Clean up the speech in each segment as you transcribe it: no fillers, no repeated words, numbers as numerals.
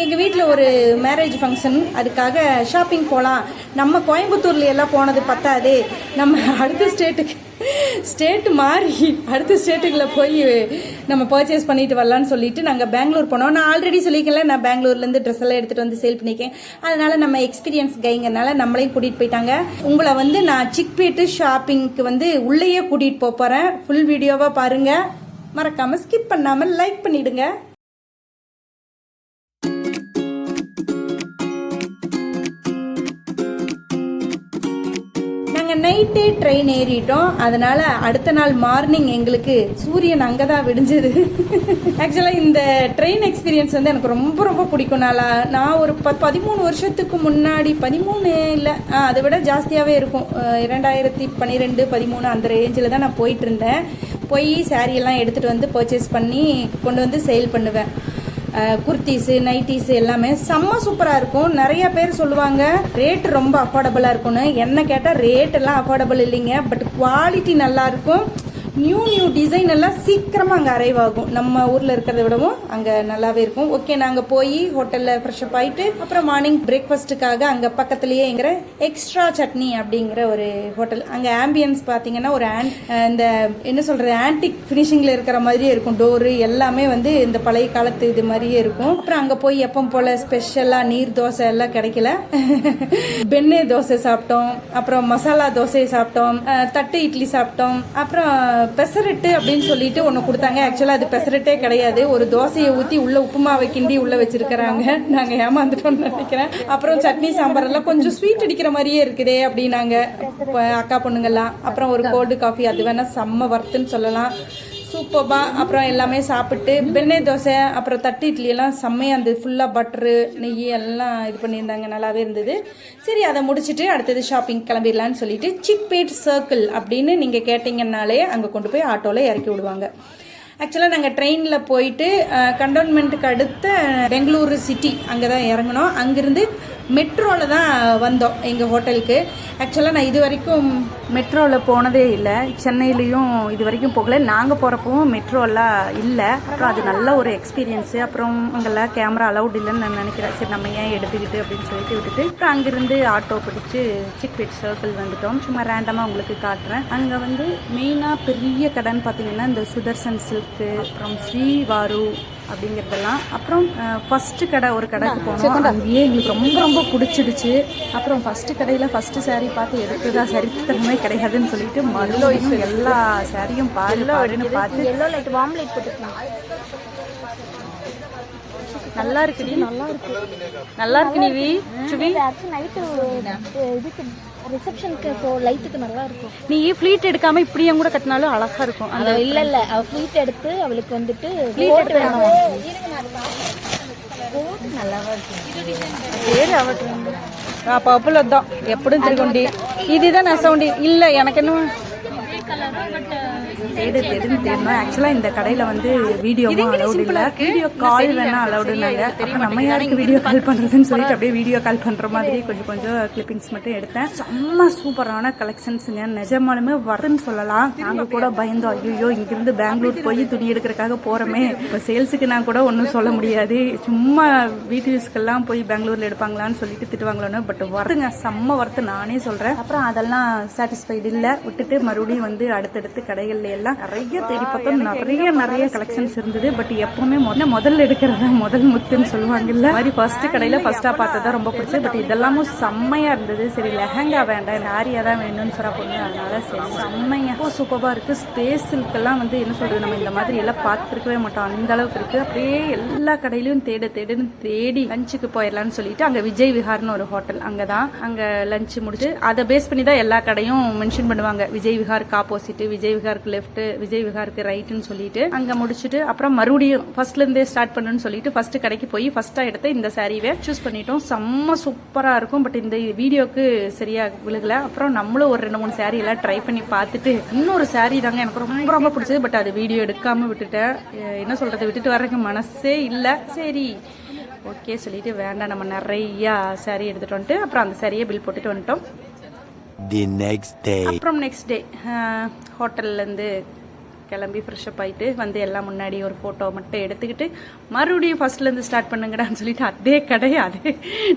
எங்கள் வீட்டில் ஒரு மேரேஜ் ஃபங்க்ஷன், அதுக்காக ஷாப்பிங் போகலாம். நம்ம கோயம்புத்தூர்ல எல்லாம் போனது பத்தாது, நம்ம அடுத்த ஸ்டேட்டு மாறி அடுத்த ஸ்டேட்டுக்குள்ள போய் நம்ம பர்ச்சேஸ் பண்ணிட்டு வரலான்னு சொல்லிட்டு நாங்கள் பெங்களூர் போனோம். நான் ஆல்ரெடி சொல்லிக்கல, நான் பெங்களூர்லேருந்து ட்ரெஸ் எல்லாம் எடுத்துகிட்டு வந்து சேல் பண்ணிக்கேன். அதனால நம்ம எக்ஸ்பீரியன்ஸ் கைங்கிறனால நம்மளையும் கூட்டிகிட்டு போயிட்டாங்க. உங்களை வந்து நான் சிக்பேட்டு ஷாப்பிங்க்கு வந்து உள்ளேயே கூட்டிகிட்டு போகிறேன். ஃபுல் வீடியோவாக பாருங்கள், மறக்காமல் ஸ்கிப் பண்ணாமல் லைக் பண்ணிவிடுங்க. நைட்டே ட்ரெயின் ஏறிட்டோம். அதனால அடுத்த நாள் மார்னிங் எங்களுக்கு சூரியன் அங்கே தான் விடிஞ்சது. ஆக்சுவலாக இந்த ட்ரெயின் எக்ஸ்பீரியன்ஸ் வந்து எனக்கு ரொம்ப ரொம்ப பிடிக்கும். நான் ஒரு 13 வருஷத்துக்கு முன்னாடி, 13 இல்லை அதை விட ஜாஸ்தியாகவே இருக்கும், 2012, 13 அந்த ரேஞ்சில் தான் நான் போயிட்டு இருந்தேன். போய் சாரியெல்லாம் எடுத்துகிட்டு வந்து பர்ச்சேஸ் பண்ணி கொண்டு வந்து சேல் பண்ணுவேன். குர்த்திஸு, நைட்டிஸு எல்லாமே செம்ம சூப்பராக இருக்கும். நிறைய பேர் சொல்லுவாங்க ரேட்டு ரொம்ப அஃபோர்டபுளாக இருக்கும்னு. என்ன கேட்டால் ரேட்டெல்லாம் அஃபோர்டபுள் இல்லைங்க, பட் குவாலிட்டி நல்லாயிருக்கும். நியூ டிசைன் எல்லாம் சீக்கிரமாக அங்கே அரைவ் ஆகும். நம்ம ஊரில் இருக்கிறத விடவும் அங்கே நல்லாவே இருக்கும். ஓகே, நாங்கள் போய் ஹோட்டலில் ஃப்ரெஷ்அப் ஆகிட்டு அப்புறம் மார்னிங் பிரேக்ஃபாஸ்ட்டுக்காக அங்கே பக்கத்துலேயேங்கிற எக்ஸ்ட்ரா சட்னி அப்படிங்கிற ஒரு ஹோட்டல். அங்கே ஆம்பியன்ஸ் பார்த்தீங்கன்னா ஒரு இந்த என்ன சொல்கிறது, ஆன்டிக் ஃபினிஷிங்கில் இருக்கிற மாதிரியே இருக்கும். டோரு எல்லாமே வந்து இந்த பழைய காலத்து இது மாதிரியே இருக்கும். அப்புறம் அங்கே போய் எப்போ போல் ஸ்பெஷலாக நீர் தோசை எல்லாம் கிடைக்கல, பெண்ணே தோசை சாப்பிட்டோம். அப்புறம் மசாலா தோசை சாப்பிட்டோம், தட்டு இட்லி சாப்பிட்டோம். அப்புறம் பெசரட்டு அப்படின்னு சொல்லிட்டு ஒன்று கொடுத்தாங்க. ஆக்சுவலாக அது பெசரட்டே கிடையாது, ஒரு தோசையை ஊற்றி உள்ள உப்புமாவை கிண்டி உள்ள வச்சிருக்கிறாங்க. நாங்கள் ஏமாந்துட்டோம்னு நினைக்கிறேன். அப்புறம் சட்னி சாம்பார் எல்லாம் கொஞ்சம் ஸ்வீட் அடிக்கிற மாதிரியே இருக்குதே அப்படின்னாங்க அக்கா பொண்ணுங்கெல்லாம். அப்புறம் ஒரு கோல்டு காஃபி, அது வேணா செம்ம வர்த்துன்னு சொல்லலாம், சூப்பர்பா. அப்புறம் எல்லாமே சாப்பிட்டு பெண்ணே தோசை அப்புறம் தட்டு இட்லி எல்லாம் செம்மையாக இருந்தது. ஃபுல்லாக பட்டரு நெய் எல்லாம் இது பண்ணியிருந்தாங்க, நல்லாவே இருந்தது. சரி, அதை முடிச்சுட்டு அடுத்தது ஷாப்பிங் கிளம்பிடலான்னு சொல்லிட்டு சிக்பேட் சர்க்கிள் அப்படின்னு நீங்கள் கேட்டிங்கன்னாலே அங்கே கொண்டு போய் ஆட்டோவில் இறக்கி விடுவாங்க. ஆக்சுவலாக நாங்கள் ட்ரெயினில் போயிட்டு கண்டோன்மெண்ட்டுக்கு அடுத்த பெங்களூரு சிட்டி அங்கே தான் இறங்கினோம். அங்கேருந்து மெட்ரோவில் தான் வந்தோம் எங்கள் ஹோட்டலுக்கு. ஆக்சுவலாக நான் இது வரைக்கும் மெட்ரோவில் போனதே இல்லை, சென்னையிலையும் இது வரைக்கும் போகல. நாங்கள் போகிறப்பவும் மெட்ரோலாம் இல்லை. அப்புறம் அது நல்ல ஒரு எக்ஸ்பீரியன்ஸு. அப்புறம் அங்கெல்லாம் கேமரா அலவுட் இல்லைன்னு நான் நினைக்கிறேன். சரி, நம்ம ஏன் எடுத்துக்கிட்டு அப்படின்னு சொல்லிட்டு விட்டுட்டு அப்புறம் அங்கேருந்து ஆட்டோ பிடிச்சி சிக்பேட் சர்க்கிள் வந்துட்டோம். சும்மா ரேண்டமாக உங்களுக்கு காட்டுறேன். அங்கே வந்து மெயினாக பெரிய கடைன்னு பார்த்தீங்கன்னா இந்த சுதர்சன் சில்க்கு, அப்புறம் ஸ்ரீவாரு அப்படிங்கிறதெல்லாம். அப்புறம் ஃபஸ்ட்டு கடை, ஒரு கடைக்கு போனோம். அங்கேயே எங்களுக்கு ரொம்ப ரொம்ப பிடிச்சிடுச்சு. அப்புறம் ஃபஸ்ட்டு கடையில் ஃபஸ்ட்டு சாரீ பார்த்து எடுத்ததா சரித்திரமே கிடையாதுன்னு சொல்லிட்டு மறுபடியும் எல்லா சாரியும் பாருன்னு பார்த்து எல்லோ லைட் வார்ம் லைட் போட்டுருக்கோம். நல்லா இருக்குடி, நல்லா இருக்கு நிவி. சுவி நைட்டு இதுக்கு ரிசப்ஷனுக்கு லைட்டுக்கு நல்லா இருக்கும். நீ ஃப்ளீட் எடுக்காம இப்படியே கூட கட்டினாலும் அழகா இருக்கும். அந்த இல்ல அவ ஃப்ளீட் எடுத்து அவளுக்கு வந்துட்டு ஃப்ளீட் வேணும். நல்லாவா இருக்கும். பேரு அவட்டு பப்புல தான் எப்படியும் திருக்கொண்டி இதுதான் நெசவுண்டி இல்லை. எனக்கு என்ன தேடணும். ஆக்சுவலாக இந்த கடையில் வந்து வீடியோவும் அலௌடு இல்லை, வீடியோ கால் வேணா அலௌடுனாங்க. அப்புறம் நம்ம யாருக்கு வீடியோ கால் பண்ணுறதுன்னு சொல்லிட்டு அப்படியே வீடியோ கால் பண்ணுற மாதிரி கொஞ்சம் கிளிப்பிங்ஸ் மட்டும் எடுத்தேன். செம்ம சூப்பரான கலெக்ஷன்ஸுங்க, நிஜமாலுமே வருதுன்னு சொல்லலாம். நாங்கள் கூட பயந்தோம், ஐயோ இங்கிருந்து பெங்களூர் போய் துணி எடுக்கிறதுக்காக போகிறோமே, இப்போ சேல்ஸுக்கு நான் கூட ஒன்றும் சொல்ல முடியாது, சும்மா வீட்டு யூஸ்க்கெல்லாம் போய் பெங்களூரில் எடுப்பாங்களான்னு சொல்லிட்டு திட்டுவாங்களோன்னு. பட் வருதுங்க, செம்ம வருது நானே சொல்கிறேன். அப்புறம் அதெல்லாம் சாட்டிஸ்ஃபைடு இல்லை, விட்டுட்டு மறுபடியும் வந்து அடுத்தடுத்து கடைகள்ல எல்லாம் நிறைய தேடி பார்த்தோம். நிறைய கலெக்ஷன்ஸ் இருந்தது. பட் எப்பவுமே முதல்ல எடுக்கிறதா முதல் முத்துன்னு சொல்லுவாங்கல்ல, மாதிரி ஃபர்ஸ்ட் கடையில ஃபர்ஸ்டா பார்த்ததா ரொம்ப பிடிச்சது. பட் இதெல்லாமும் செம்மையா இருந்தது. சரி, லெஹங்கா வேண்டாம், சாரியா தான் வேணும்னு சொல்ல பொண்ணு, அதனால சரி செம்மையா சூப்பரா இருக்கு. ஸ்பேஸுக்கெல்லாம் வந்து என்ன சொல்றது, நம்ம இந்த மாதிரி எல்லாம் பார்த்துருக்கவே மாட்டோம், அந்த அளவுக்கு இருக்கு. அப்படியே எல்லா கடையிலையும் தேடி லஞ்சுக்கு போயிடலான்னு சொல்லிட்டு அங்க விஜய் விஹார்னு ஒரு ஹோட்டல், அங்கதான் அங்க லஞ்ச் முடிச்சு அதை பேஸ் பண்ணி தான் எல்லா கடையும் மென்ஷன் பண்ணுவாங்க. விஜய் விஹாருக்கு ஆப்போசிட், விஜய் விஹாருக்கு லெஃப்ட், விஜய் விஹாருக்கு ரைட்னு சொல்லிட்டு அங்க முடிச்சுட்டு அப்புறம் மறுபடியும் ஃபர்ஸ்ட்ல இருந்தே ஸ்டார்ட் பண்ணுன்னு சொல்லிட்டு ஃபர்ஸ்ட் கடைக்கு போய் ஃபர்ஸ்டா எடுத்து இந்த சாரீவை சூஸ் பண்ணிட்டோம். செம்ம சூப்பரா இருக்கும். பட் இந்த வீடியோக்கு சரியா விழுகல. அப்புறம் நம்மளும் ஒரு 2-3 சாரீ எல்லாம் ட்ரை பண்ணி பார்த்துட்டு இன்னொரு சாரீ தாங்க எனக்கு ரொம்ப ரொம்ப பிடிச்சது. பட் அது வீடியோ எடுக்காம விட்டுட்டேன். என்ன சொல்றது, விட்டுட்டு வர்றதுக்கு மனசே இல்லை. சரி ஓகே சொல்லிட்டு வேண்டாம், நம்ம நிறைய சாரீ எடுத்துட்டு வந்துட்டு அப்புறம் அந்த சாரியை பில் போட்டுட்டு வந்துட்டோம். The next day. அப்புறம் நெக்ஸ்ட் டே ஹோட்டல்லேருந்து கிளம்பி ஃப்ரெஷ்அப் ஆகிட்டு வந்து எல்லாம் முன்னாடி ஒரு ஃபோட்டோ மட்டும் எடுத்துக்கிட்டு மறுபடியும் ஃபர்ஸ்ட்லேருந்து ஸ்டார்ட் பண்ணுங்கடான்னு சொல்லிட்டு அதே கடை, அதே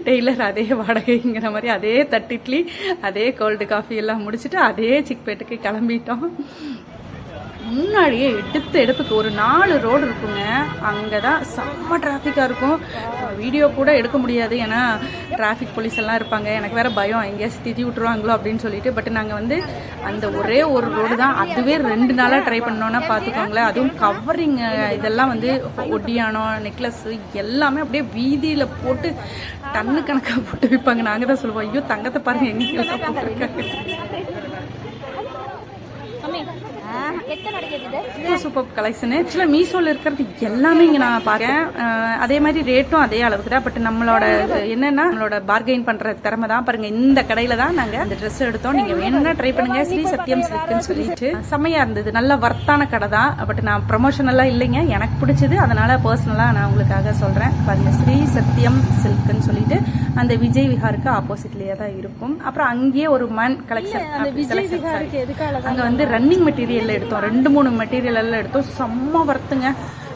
டெய்லர், அதே வாடகைங்கிற மாதிரி அதே தட்டு இட்லி, அதே கோல்டு காஃபி எல்லாம் முடிச்சுட்டு அதே சிக்பேட்டுக்கு கிளம்பிட்டோம். முன்னாடியே எடுப்புக்கு ஒரு 4 ரோடு இருக்குங்க. அங்கே தான் செம்ம டிராஃபிக்காக இருக்கும். வீடியோ கூட எடுக்க முடியாது, ஏன்னா டிராஃபிக் போலீஸ் எல்லாம் இருப்பாங்க. எனக்கு வேறு பயம், எங்கேயாச்சும் திட்டி விட்டுருவாங்களோ அப்படின்னு சொல்லிட்டு. பட் நாங்கள் வந்து அந்த ஒரே ஒரு ரோடு தான், அதுவே 2 நாளாக ட்ரை பண்ணோன்னா பார்த்துக்கோங்களேன். அதுவும் கவரிங் இதெல்லாம் வந்து ஒட்டியானம், நெக்லஸ் எல்லாமே அப்படியே வீதியில் போட்டு டன்னு கணக்காக போட்டு விற்பாங்க. நாங்கள் தான் சொல்லுவோம், ஐயோ தங்கத்தை பாருங்கள் எங்கெல்லாம் போட்டிருக்காங்க. Super collection. ஆக்சுவலாக மீஷோவில் இருக்கிறது எல்லாமே இங்கே நான் பார்க்கேன். அதே மாதிரி ரேட்டும் அதே அளவுக்கு தான். பட் நம்மளோட என்னன்னா நம்மளோட பார்கெயின் பண்ணுற திறமை தான். பாருங்க, இந்த கடையில் தான் நாங்கள் அந்த ட்ரெஸ் எடுத்தோம். நீங்கள் வேணும்னா ட்ரை பண்ணுங்க. ஸ்ரீ சத்யம் சில்க்குன்னு சொல்லிட்டு செம்மையாக இருந்தது. நல்ல வர்த்தான கடை தான். பட் நான் ப்ரமோஷனெல்லாம் இல்லைங்க, எனக்கு பிடிச்சது, அதனால பர்சனலாக நான் உங்களுக்காக சொல்கிறேன். பாருங்க, ஸ்ரீ சத்யம் சில்க்குன்னு சொல்லிட்டு அந்த விஜய் விஹாருக்கு ஆப்போசிட்லேயே தான் இருக்கும். அப்புறம் அங்கேயே ஒரு மேன் கலெக்ஷன், அங்கே வந்து ரன்னிங் மெட்டீரியல் எடுத்தோம். 2-3 மெட்டீரியல் எல்லாம் எடுத்தோம். செம்ம வர்த்துங்க.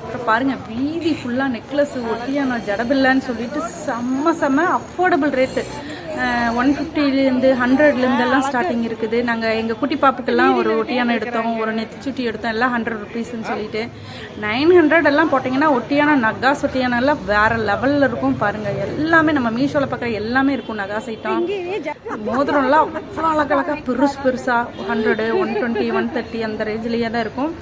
அப்புறம் பாருங்க, வீதி ஃபுல்லா நெக்லஸ், ஒட்டியான, ஜடபில்லான்னு சொல்லிட்டு செம்ம அஃபோர்டபுள் ரேட்டு. 150 100 எல்லாம் ஸ்டார்டிங் இருக்குது. நாங்கள் எங்கள் குட்டி பாப்புக்கெல்லாம் ஒரு ஒட்டியான எடுத்தோம், ஒரு நெத்திச்சுட்டி எடுத்தோம், எல்லாம் 100 ருபீஸ்ன்னு சொல்லிட்டு. 900 எல்லாம் போட்டிங்கன்னா ஒட்டியான நகாஸ் ஒட்டியான எல்லாம் வேற லெவலில் இருக்கும். பாருங்க, எல்லாமே நம்ம மீஷோவில் பார்க்குற எல்லாமே இருக்கும். நகாஸ் ஐட்டம், மோதிரம்லாம் அவ்வளோ அழகழகா பெருசா 100, 120, 130 அந்த ரேஞ்சிலேயே தான் இருக்கும்.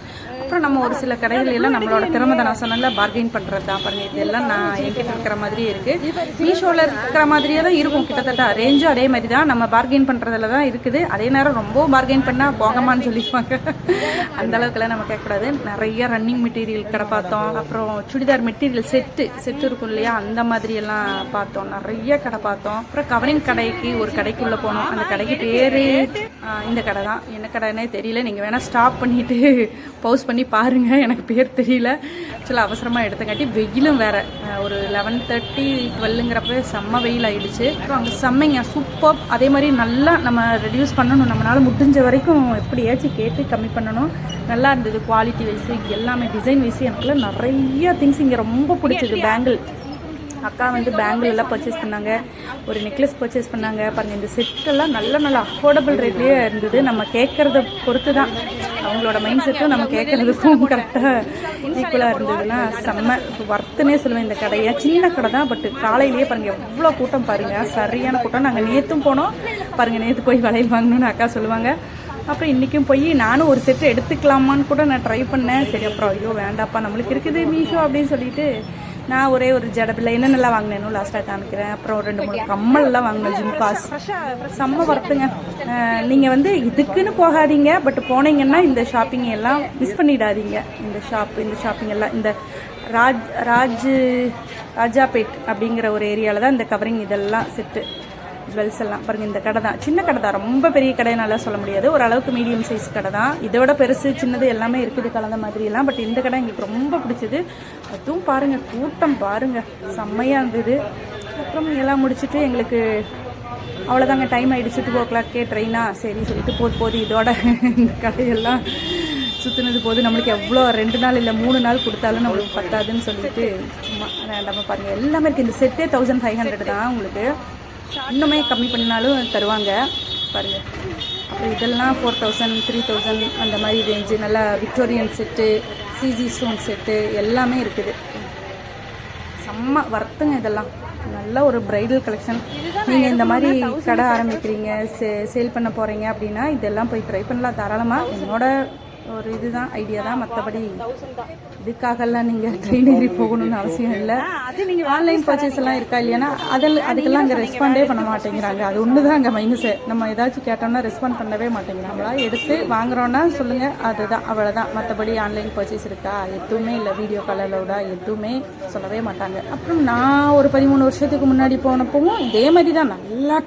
அப்புறம் நம்ம ஒரு சில கடைகள் எல்லாம் நம்மளோட திறமை தான், நான் சொன்னல பார்கெயின் பண்ணுறது தான். பாருங்க, இதெல்லாம் நான் என்கிட்ட இருக்கிற மாதிரியே இருக்குது. மீஷோவில் இருக்கிற மாதிரியே தான் இருக்கும் கிட்டத்தட்ட. ரேஞ்சும் அதே மாதிரி தான், நம்ம பார்கெயின் பண்ணுறதுல தான் இருக்குது. அதே நேரம் ரொம்ப பார்கெயின் பண்ணால் போகமான்னு சொல்லிக்குவாங்க. அந்த அளவுக்குலாம் நம்ம கேட்கக்கூடாது. நிறைய ரன்னிங் மெட்டீரியல் கடை பார்த்தோம். அப்புறம் சுடிதார் மெட்டீரியல் செட்டு இருக்கும் இல்லையா, அந்த மாதிரி எல்லாம் பார்த்தோம். நிறைய கடை பார்த்தோம். அப்புறம் கவரிங் ஒரு கடைக்குள்ளே போனோம். அந்த கடைக்கு பேர் இந்த கடை தான். என்ன கடைன்னே தெரியல. நீங்கள் வேணால் ஸ்டாப் பண்ணிவிட்டு பவுஸ் பண்ணி பாருங்க, எனக்கு பேர் தெரியல. ஆக்சுவலாக அவசரமாக எடுத்தங்காட்டி வெயிலும் வேற, ஒரு 11:30 12ங்கிறப்ப செம்ம வெயில் ஆயிடுச்சு. அப்புறம் அங்கே செம்மைங்க, சூப்பர். அதே மாதிரி நல்லா நம்ம ரெடியூஸ் பண்ணணும், நம்மளால முடிஞ்ச வரைக்கும் எப்படியாச்சும் கேட்டு கம்மி பண்ணணும். நல்லா இருந்தது, குவாலிட்டி வைஸு எல்லாமே, டிசைன் வைஸு. எனக்குலாம் நிறைய திங்ஸ் இங்கே ரொம்ப பிடிச்சது. பேங்கிள், அக்கா வந்து பேங்கிள் எல்லாம் பர்ச்சேஸ் பண்ணாங்க, ஒரு நெக்லஸ் பர்ச்சேஸ் பண்ணாங்க. பாருங்கள், இந்த செட்டெல்லாம் நல்ல அஃபோர்டபுள் ரேட்லேயே இருந்தது. நம்ம கேட்குறத பொறுத்து தான் அவங்களோட மைண்ட் செட்டும் நம்ம கேட்குறதுக்கும் கரெக்டாக ஈக்குவலாக இருந்ததுன்னா செம்ம வர்த்துனே சொல்லுவேன். இந்த கடையை சின்ன கடை தான், பட் காலையிலேயே பாருங்கள் எவ்வளோ கூட்டம் பாருங்கள், சரியான கூட்டம். நாங்கள் நேற்றும் போனோம் பாருங்கள், நேற்று போய் வளையல் வாங்கணும்னு அக்கா சொல்லுவாங்க. அப்புறம் இன்றைக்கும் போய் நானும் ஒரு செட்டு எடுத்துக்கலாமான்னு கூட நான் ட்ரை பண்ணேன். சரி, அப்புறம் ஐயோ வேண்டாப்பா, நம்மளுக்கு இருக்குது மீஷோ அப்படின்னு சொல்லிட்டு நான் ஒரே ஒரு ஜடபில்லை என்னென்னலாம் வாங்கினேனோ லாஸ்ட்டாக காமிக்கிறேன். அப்புறம் 2-3 கம்மல்லாம் வாங்கினேன், ஜிம்காஸ். செம்ம வர்த்துங்க. நீங்கள் வந்து இதுக்குன்னு போகாதீங்க, பட் போனீங்கன்னா இந்த ஷாப்பிங் எல்லாம் மிஸ் பண்ணிடாதீங்க. இந்த ஷாப்பிங் எல்லாம் இந்த ராஜாபேட் அப்படிங்கிற ஒரு ஏரியாவில் தான் இந்த கவரிங் இதெல்லாம் செட்டு ஜுவல்ஸ் எல்லாம். பாருங்கள், இந்த கடை தான், சின்ன கடை தான், ரொம்ப பெரிய கடைனால சொல்ல முடியாது, ஓரளவுக்கு மீடியம் சைஸ் கடை தான். இதோட பெருசு சின்னது எல்லாமே இருக்குது கலந்த மாதிரி எல்லாம். பட் இந்த கடை எங்களுக்கு ரொம்ப பிடிச்சது. அதுவும் பாருங்கள், கூட்டம் பாருங்கள், செம்மையாக இருந்தது. அப்புறம் எல்லாம் முடிச்சுட்டு எங்களுக்கு அவ்வளோதாங்க, டைம் ஆகிடுச்சு. 2 o'clock ட்ரெயினா, சரி சொல்லிட்டு போது இதோட இந்த கடையெல்லாம் சுற்றுனது போது. நம்மளுக்கு எவ்வளோ 2 நாள் இல்லை 3 நாள் கொடுத்தாலும் நம்மளுக்கு பத்தாதுன்னு சொல்லிட்டு சும்மா வேண்டாமல் பாருங்கள். எல்லாமே இருக்குது. இந்த செட்டே 1500 தான். உங்களுக்கு இன்னுமே கம்மி பண்ணினாலும் தருவாங்க பாருங்கள். அப்புறம் இதெல்லாம் 4000 3000 அந்த மாதிரி ரேஞ்சு. நல்லா Victorian set, CG stone set எல்லாமே இருக்குது. செம்ம வர்த்துங்க இதெல்லாம். நல்ல ஒரு பிரைடல் கலெக்ஷன். நீங்கள் இந்த மாதிரி கடை ஆரம்பிக்கிறீங்க, சேல் பண்ண போகிறீங்க அப்படின்னா இதெல்லாம் போய் ட்ரை பண்ணலாம் தாராளமாக. என்னோட ஒரு இதுதான் ஐடியா தான், மற்றபடி இதுக்காகலாம் நீங்கள் ட்ரெயின் ஏறி போகணும்னு அவசியம் இல்லை. அது நீங்கள் ஆன்லைன் பர்ச்சேஸ் எல்லாம் இருக்கா இல்லையானா அதுக்கெல்லாம் அங்கே ரெஸ்பாண்டே பண்ண மாட்டேங்கிறாங்க. அது ஒன்று தான் அங்கே மைனஸு. நம்ம ஏதாச்சும் கேட்டோம்னா ரெஸ்பாண்ட் பண்ணவே மாட்டேங்கிறாங்களா. எடுத்து வாங்குறோன்னா சொல்லுங்கள், அதுதான், அவ்வளோதான். மற்றபடி ஆன்லைன் பர்ச்சேஸ் இருக்கா எதுவுமே இல்லை. வீடியோ காலோட எதுவுமே சொல்லவே மாட்டாங்க. அப்புறம் நான் ஒரு 13 வருஷத்துக்கு முன்னாடி போனப்பவும் இதே மாதிரி தான், நல்லா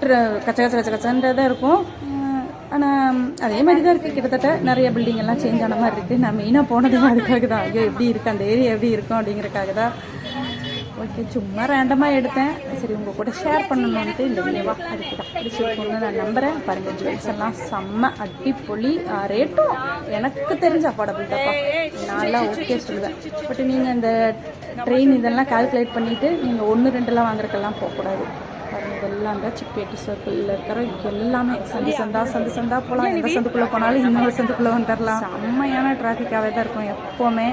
கச்சன்றதான் இருக்கும். ஆனால் அதே மாதிரி தான் இருக்குது கிட்டத்தட்ட. நிறைய பில்டிங் எல்லாம் சேஞ்ச் ஆன மாதிரி இருக்குது. நான் மெயினாக போனதே அதுக்காக தான். ஐயோ எப்படி இருக்குது அந்த ஏரியா எப்படி இருக்கும் அப்படிங்கிறக்காக தான் ஓகே, சும்மா ரேண்டமாக எடுத்தேன். சரி உங்கள் கூட ஷேர் பண்ணணுன்ட்டு இந்த வீடியோவா அதுக்கு தான் பிடிச்சிருக்கோன்னு நான் நம்புகிறேன். பாருங்கள், ஜுவல்ஸ் எல்லாம் செம்ம அடிப்பொலி. ரேட்டும் எனக்கு தெரிஞ்ச அஃபோர்டபுள் தான்ப்பா, நான்லாம் ஓகே சொல்லுவேன். பட் நீங்கள் இந்த ட்ரெயின் இதெல்லாம் கால்குலேட் பண்ணிவிட்டு நீங்கள் 1-2 வாங்குறதுக்கெல்லாம் போகக்கூடாது. பாருங்கள், இதெல்லாம் தான் சிப்பேட்டு சர்க்கிளில் இருக்கிற எல்லாமே சந்து சந்தா போகலாம். எந்த சந்துக்குள்ளே போனாலும் இன்னொரு சந்துக்குள்ளே வந்துடலாம். செம்மையான டிராஃபிக்காகவே தான் இருக்கும் எப்போவுமே.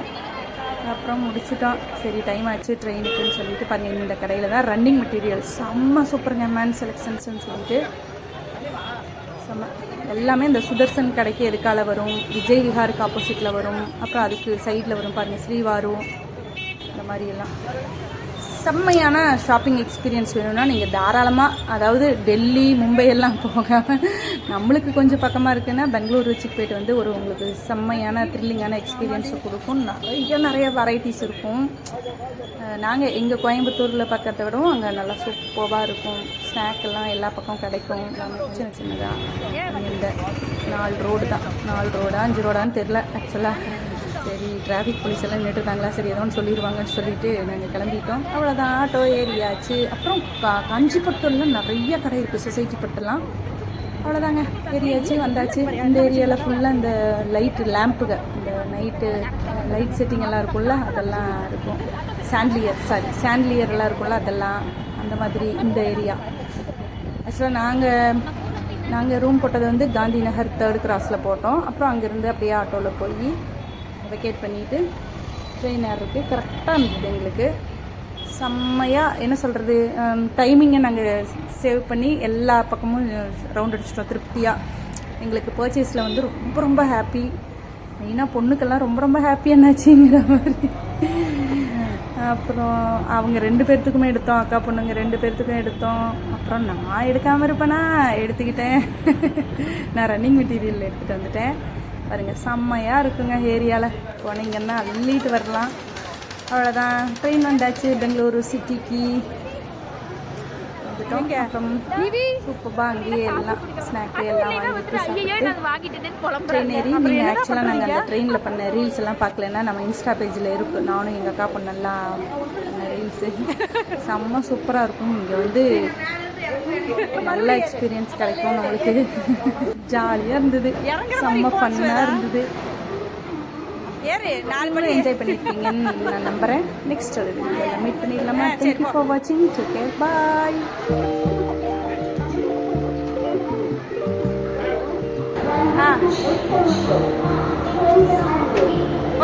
அப்புறம் முடிச்சுட்டோம். சரி டைம் ஆச்சு ட்ரெயினுக்குன்னு சொல்லிட்டு பாருங்கள், இந்த கடையில் தான் ரன்னிங் மெட்டீரியல் செம்ம சூப்பருங்க. மேன் செலெக்ஷன்ஸ்ன்னு சொல்லிட்டு செம்ம எல்லாமே இந்த சுதர்சன் கடைக்கு எதுக்கால வரும், விஜய் விஹாருக்கு ஆப்போசிட்டில் வரும். அப்புறம் அதுக்கு சைடில் வரும் பாருங்கள், ஸ்ரீவாரு, இந்த மாதிரியெல்லாம் செம்மையான ஷாப்பிங் எக்ஸ்பீரியன்ஸ் வேணும்னா நீங்கள் தாராளமாக, அதாவது டெல்லி மும்பை எல்லாம் போகாமல் நம்மளுக்கு கொஞ்சம் பக்கமாக இருக்குன்னா பெங்களூர் வச்சுக்கு போய்ட்டு வந்து உங்களுக்கு செம்மையான த்ரில்லிங்கான எக்ஸ்பீரியன்ஸை கொடுக்கும். நிறைய வெரைட்டிஸ் இருக்கும். நாங்கள் எங்கள் கோயம்புத்தூரில் பக்கத்தை விடவும் அங்கே நல்லா சூப்பராக இருக்கும். ஸ்நாக் எல்லாம் எல்லா பக்கம் கிடைக்கும். சின்னதாக இந்த 4 ரோடு தான், 4 ரோடா 5 ரோடான்னு தெரில ஆக்சுவலாக. சரி டிராஃபிக் போலீஸ் எல்லாம் நின்றுட்டாங்களா, சரி ஏதோ ஒன்று சொல்லிடுவாங்கன்னு சொல்லிட்டு நாங்கள் கிளம்பிட்டோம். அவ்வளோதான், ஆட்டோ ஏரியாச்சு. அப்புறம் காஞ்சிபுரத்துலாம் நிறைய கடை இருக்குது, சொசைட்டி பட்டெல்லாம். அவ்வளோதாங்க, ஏரியாச்சு வந்தாச்சு. இந்த ஏரியாவில் ஃபுல்லாக இந்த லைட்டு லேம்புங்க, இந்த நைட்டு லைட் செட்டிங் எல்லாம் இருக்கும்ல அதெல்லாம் இருக்கும். சாண்ட்லியர் எல்லாம் இருக்கும்ல அதெல்லாம், அந்த மாதிரி இந்த ஏரியா. ஆக்சுவலாக நாங்கள் ரூம் போட்டது வந்து காந்தி நகர் 3rd கிராஸில் போட்டோம். அப்புறம் அங்கேருந்து அப்படியே ஆட்டோவில் போய் வெக்கேட் பண்ணிவிட்டு ட்ரெயின் ஏறுறதுக்கு கரெக்டாக இருந்தது எங்களுக்கு. செம்மையாக என்ன சொல்கிறது, டைமிங்கை நாங்கள் சேவ் பண்ணி எல்லா பக்கமும் ரவுண்ட் அடிச்சிட்டோம் திருப்தியாக. எங்களுக்கு பர்ச்சேஸில் வந்து ரொம்ப ஹாப்பி. மெயினாக பொண்ணுக்கெல்லாம் ரொம்ப ஹாப்பியானாச்சுங்கிற மாதிரி. அப்புறம் அவங்க 2 பேர்த்துக்குமே எடுத்தோம், அக்கா பொண்ணுங்க 2 பேர்த்துக்கும் எடுத்தோம். அப்புறம் நான் எடுக்காமல் இருப்பேனா, எடுத்துக்கிட்டேன். நான் ரன்னிங் மெட்டீரியல் எடுத்துகிட்டு வந்துட்டேன். பாருங்கள், செம்மையாக இருக்குங்க. ஏரியாவில் போனீங்கன்னா அள்ளிட்டு வரலாம். அவ்வளோதான், ட்ரெயின் வந்தாச்சு பெங்களூரு சிட்டிக்கு வந்துட்டோம். அப்புறம் சூப்பராக அங்கேயே எல்லாம் ஸ்நாக்கு எல்லாம் வாங்கிட்டு ட்ரெயின் ஏறி. நீங்கள் ஆக்சுவலாக நாங்கள் அந்த ட்ரெயினில் பண்ண ரீல்ஸ் எல்லாம் பார்க்கலன்னா நம்ம இன்ஸ்டா பேஜில் இருக்கும். நானும் எங்கள் அக்கா பொண்ணெல்லாம் பண்ண ரீல்ஸு செம்ம சூப்பராக இருக்கும். இங்கே வந்து நல்ல எக்ஸ்பீரியன்ஸ் கிடைக்கும் நம்மளுக்கு. ஜாலியாக இருந்தது, செம்ம ஃபன்னாக இருந்தது. என்ஜாய் பண்ணியிருப்பீங்கன்னு நான் நம்புகிறேன். நெக்ஸ்ட் ஒரு வீடியோவில் மீட் பண்ணிடலாமா? தேங்க்யூ ஃபார் வாட்சிங். டேக் கேர், பாய்.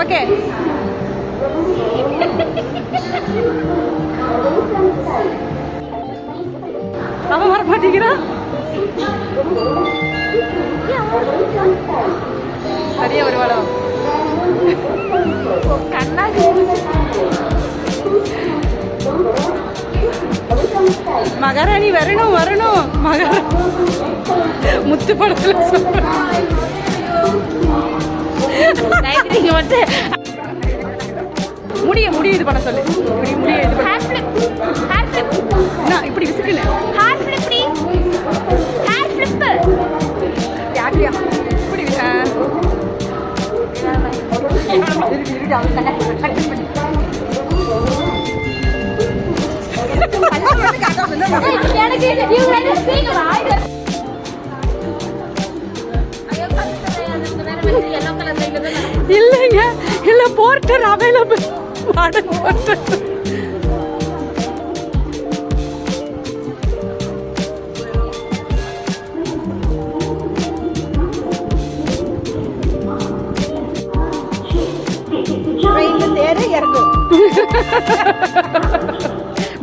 ஓகே, அவன் வர மாட்டேங்கிறான். நிறைய வருவாளோ கண்ணாடி. மகாராணி வரணும் மகாராணி முத்து படத்துல முடிய இது பண்ண சொல்லு. முடிய இது பண்ண இப்படி விசுக்கல. யாரியா இப்படி இல்லைங்க, இல்ல போர்ட்டர் அவைலபிள்.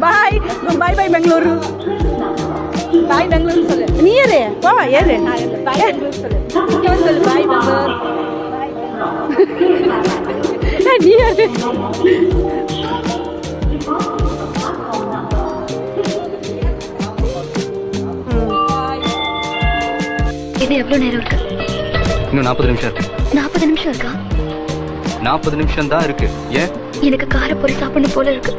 பாய் பாய் பாய் பெங்களூரு. பாய் பெங்களூரு சொல்லு. நீ ஏறு, வா ஏறு. பாய் பெங்களூரு சொல்லு. இங்க வந்து சொல்லு பாய் பெங்களூரு. நீ ஏறு. இது எவ்வளவு நேரம் இருக்கு? இன்னும் 40 நிமிஷம் இருக்கு. 40 நிமிஷம் இருக்கா? 40 நிமிஷம் தான் இருக்கு. ஏன்? எனக்கு காரப்பொரி சாப்பிடணும் போல இருக்கு.